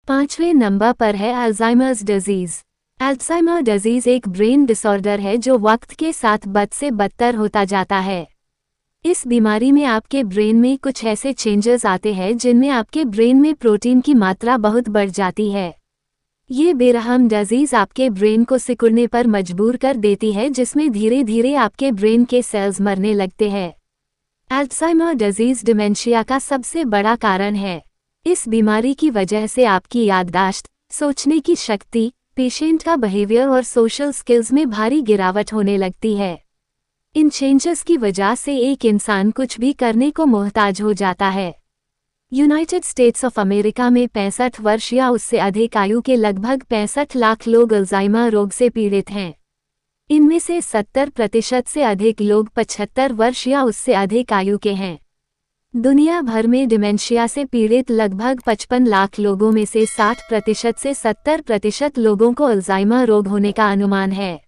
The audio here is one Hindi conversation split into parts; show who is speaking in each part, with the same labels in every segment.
Speaker 1: 5वें नंबर पर है अल्जाइमर्स डिजीज। अल्जाइमर डिजीज एक ब्रेन डिसऑर्डर है जो वक्त के साथ बद से बदतर होता जाता है। इस बीमारी में आपके ब्रेन में कुछ ऐसे चेंजेस आते हैं जिनमें आपके ब्रेन में प्रोटीन की मात्रा बहुत बढ़ जाती है। ये बेरहम डिजीज आपके ब्रेन को सिकुड़ने पर मजबूर कर देती है, जिसमें धीरे धीरे आपके ब्रेन के सेल्स मरने लगते हैं। अल्जाइमर डिजीज डिमेंशिया का सबसे बड़ा कारण है। इस बीमारी की वजह से आपकी याददाश्त, सोचने की शक्ति, पेशेंट का बिहेवियर और सोशल स्किल्स में भारी गिरावट होने लगती है। इन चेंजेस की वजह से एक इंसान कुछ भी करने को मोहताज हो जाता है। यूनाइटेड स्टेट्स ऑफ अमेरिका में 65 वर्ष या उससे अधिक आयु के लगभग 65 लाख लोग अल्जाइमर रोग से पीड़ित हैं। इनमें से 70% से अधिक लोग 75 वर्ष या उससे अधिक आयु के हैं। दुनिया भर में डिमेंशिया से पीड़ित लगभग 55 लाख लोगों में से 60% से 70% लोगों को अल्जाइमर रोग होने का अनुमान है।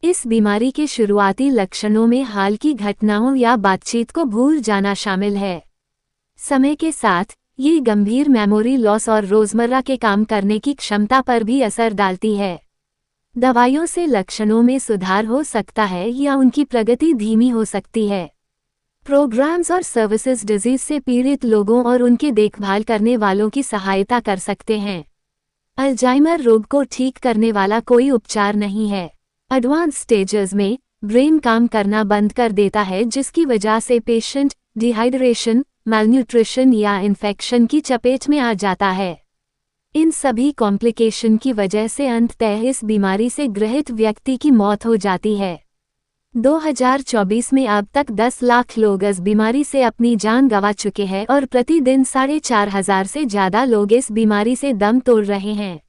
Speaker 1: इस बीमारी के शुरुआती लक्षणों में हाल की घटनाओं या बातचीत को भूल जाना शामिल है। समय के साथ ये गंभीर मेमोरी लॉस और रोजमर्रा के काम करने की क्षमता पर भी असर डालती है। दवाइयों से लक्षणों में सुधार हो सकता है या उनकी प्रगति धीमी हो सकती है। प्रोग्राम्स और सर्विसेज डिजीज से पीड़ित लोगों और उनके देखभाल करने वालों की सहायता कर सकते हैं। अल्जाइमर रोग को ठीक करने वाला कोई उपचार नहीं है। एडवांस स्टेजेस में ब्रेन काम करना बंद कर देता है, जिसकी वजह से पेशेंट डिहाइड्रेशन, मैलन्यूट्रिशन या इन्फेक्शन की चपेट में आ जाता है। इन सभी कॉम्प्लिकेशन की वजह से अंततः इस बीमारी से ग्रसित व्यक्ति की मौत हो जाती है। 2024 में अब तक 10 लाख लोग इस बीमारी से अपनी जान गंवा चुके हैं और प्रतिदिन 4,500 से ज़्यादा लोग इस बीमारी से दम तोड़ रहे हैं।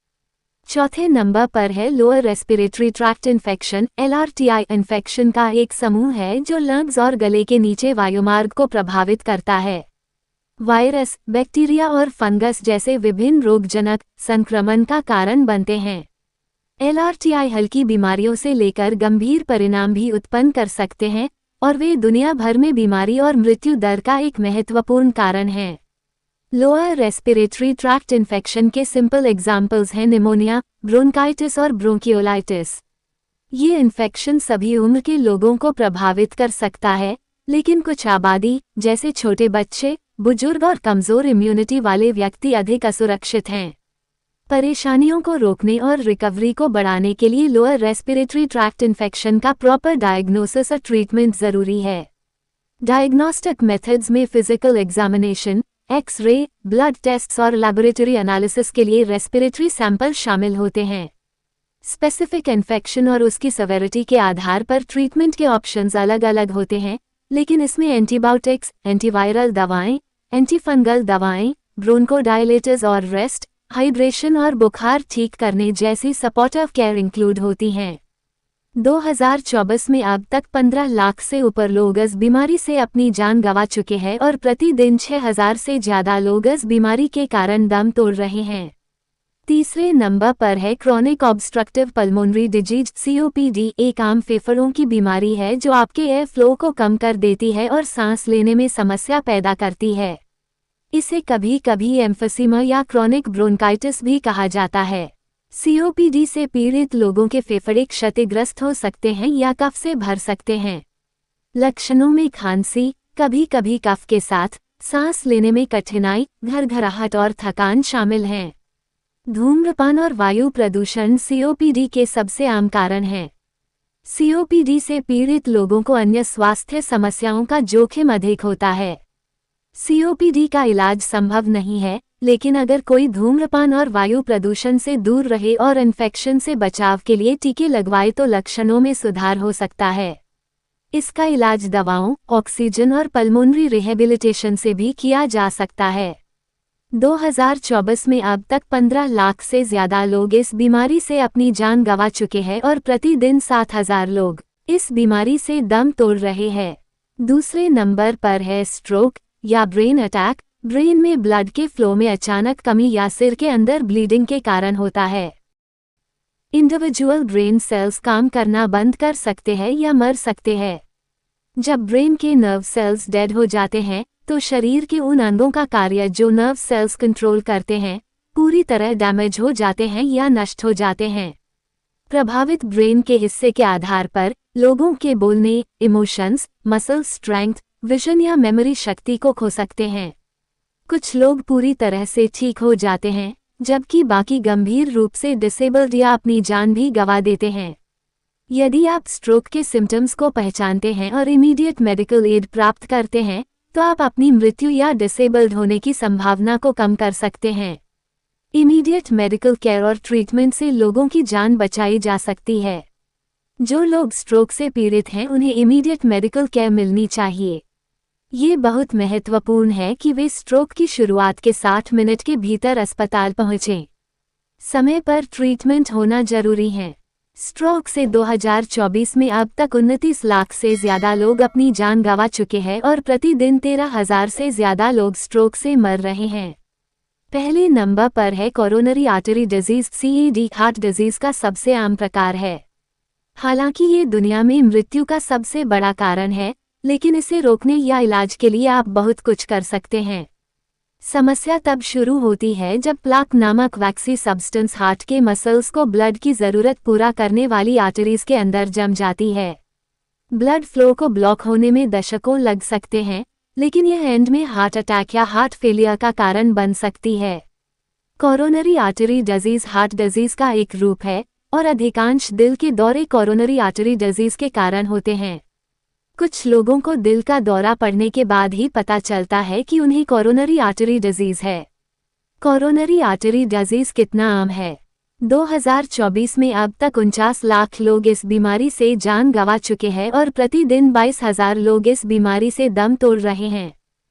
Speaker 1: चौथे नंबर पर है lower respiratory tract infection. LRTI infection का एक समूह है जो लंग्स और गले के नीचे वायुमार्ग को प्रभावित करता है। वायरस, बैक्टीरिया और फंगस जैसे विभिन्न रोगजनक संक्रमण का कारण बनते हैं। LRTI हल्की बीमारियों से लेकर गंभीर परिणाम भी उत्पन्न कर सकते हैं और वे दुनिया भर में बीमारी और मृत्यु दर का एक महत्वपूर्ण कारण हैं। लोअर रेस्पिरेटरी ट्रैक्ट इन्फेक्शन के सिंपल एग्जाम्पल्स हैं निमोनिया, ब्रोंकाइटिस और ब्रोंकियोलाइटिस। ये इन्फेक्शन सभी उम्र के लोगों को प्रभावित कर सकता है, लेकिन कुछ आबादी जैसे छोटे बच्चे, बुजुर्ग और कमज़ोर इम्यूनिटी वाले व्यक्ति अधिक असुरक्षित हैं। परेशानियों को रोकने और रिकवरी को बढ़ाने के लिए लोअर रेस्पिरेटरी ट्रैक्ट इन्फेक्शन का प्रॉपर डायग्नोसिस और ट्रीटमेंट ज़रूरी है। डायग्नोस्टिक मेथड्स में physical examination, X ray, blood tests और लैबोरेटरी एनालिसिस के लिए रेस्पिरेटरी सैंपल शामिल होते हैं। स्पेसिफिक इन्फेक्शन और उसकी सेवेरिटी के आधार पर ट्रीटमेंट के ऑप्शंस अलग अलग होते हैं, लेकिन इसमें एंटीबायोटिक्स, एंटीवायरल दवाएं, एंटीफंगल दवाएं, ब्रोंकोडायलेटर्स और रेस्ट, हाइड्रेशन और बुखार ठीक करने जैसी सपोर्टिव केयर इंक्लूड होती हैं। 2024 में अब तक 15 लाख से ऊपर लोग इस बीमारी से अपनी जान गंवा चुके हैं और प्रतिदिन 6,000 से ज़्यादा लोग इस बीमारी के कारण दम तोड़ रहे हैं। तीसरे नंबर पर है chronic obstructive pulmonary disease. COPD एक आम फेफड़ों की बीमारी है जो आपके एयर फ्लो को कम कर देती है और सांस लेने में समस्या पैदा करती है। इसे कभी कभी एम्फीसीमा या क्रॉनिक ब्रोंकाइटिस भी कहा जाता है। COPD से पीड़ित लोगों के फेफड़े क्षतिग्रस्त हो सकते हैं या कफ से भर सकते हैं। लक्षणों में खांसी, कभी कभी कफ के साथ सांस लेने में कठिनाई, घरघराहट और थकान शामिल हैं। धूम्रपान और वायु प्रदूषण COPD के सबसे आम कारण हैं। COPD से पीड़ित लोगों को अन्य स्वास्थ्य समस्याओं का जोखिम अधिक होता है। COPD का इलाज संभव नहीं है, लेकिन अगर कोई धूम्रपान और वायु प्रदूषण से दूर रहे और इन्फेक्शन से बचाव के लिए टीके लगवाए तो लक्षणों में सुधार हो सकता है। इसका इलाज दवाओं, ऑक्सीजन और पल्मोनरी रिहेबिलिटेशन से भी किया जा सकता है। 2024 में अब तक 15 लाख से ज़्यादा लोग इस बीमारी से अपनी जान गंवा चुके हैं और प्रतिदिन 7,000 लोग इस बीमारी से दम तोड़ रहे हैं। दूसरे नंबर पर है स्ट्रोक या ब्रेन अटैक। ब्रेन में ब्लड के फ्लो में अचानक कमी या सिर के अंदर ब्लीडिंग के कारण होता है। इंडिविजुअल ब्रेन सेल्स काम करना बंद कर सकते हैं या मर सकते हैं। जब ब्रेन के नर्व सेल्स डेड हो जाते हैं तो शरीर के उन अंगों का कार्य जो नर्व सेल्स कंट्रोल करते हैं पूरी तरह डैमेज हो जाते हैं या नष्ट हो जाते हैं। प्रभावित ब्रेन के हिस्से के आधार पर लोगों के बोलने, इमोशंस, मसल स्ट्रेंथ, विजन या मेमोरी शक्ति को खो सकते हैं। कुछ लोग पूरी तरह से ठीक हो जाते हैं, जबकि बाकी गंभीर रूप से डिसेबल्ड या अपनी जान भी गंवा देते हैं। यदि आप स्ट्रोक के सिम्टम्स को पहचानते हैं और इमीडिएट मेडिकल एड प्राप्त करते हैं, तो आप अपनी मृत्यु या डिसेबल्ड होने की संभावना को कम कर सकते हैं। इमीडिएट मेडिकल केयर और ट्रीटमेंट से लोगों की जान बचाई जा सकती है। जो लोग स्ट्रोक से पीड़ित हैं उन्हें इमीडिएट मेडिकल केयर मिलनी चाहिए। ये बहुत महत्वपूर्ण है कि वे स्ट्रोक की शुरुआत के 60 मिनट के भीतर अस्पताल पहुंचें। समय पर ट्रीटमेंट होना जरूरी है। स्ट्रोक से 2024 में अब तक 29 लाख से ज़्यादा लोग अपनी जान गंवा चुके हैं और प्रतिदिन 13,000 से ज़्यादा लोग स्ट्रोक से मर रहे हैं। पहले नंबर पर है coronary artery disease. CAD heart disease का सबसे आम प्रकार है। हालांकि ये दुनिया में मृत्यु का सबसे बड़ा कारण है, लेकिन इसे रोकने या इलाज के लिए आप बहुत कुछ कर सकते हैं। समस्या तब शुरू होती है जब प्लाक नामक वैक्सी सब्सटेंस हार्ट के मसल्स को ब्लड की ज़रूरत पूरा करने वाली आर्टरीज के अंदर जम जाती है। ब्लड फ्लो को ब्लॉक होने में दशकों लग सकते हैं, लेकिन यह एंड में हार्ट अटैक या हार्ट फेलियर का कारण बन सकती है। Coronary artery disease heart disease का एक रूप है और अधिकांश दिल के दौरे कोरोनरी आर्टरी डिजीज के कारण होते हैं। कुछ लोगों को दिल का दौरा पड़ने के बाद ही पता चलता है कि उन्हें कोरोनरी आर्टरी डिजीज है। कोरोनरी आर्टरी डिजीज कितना आम है? 2024 में अब तक 49 लाख लोग इस बीमारी से जान गंवा चुके हैं और प्रतिदिन 22,000 लोग इस बीमारी से दम तोड़ रहे हैं।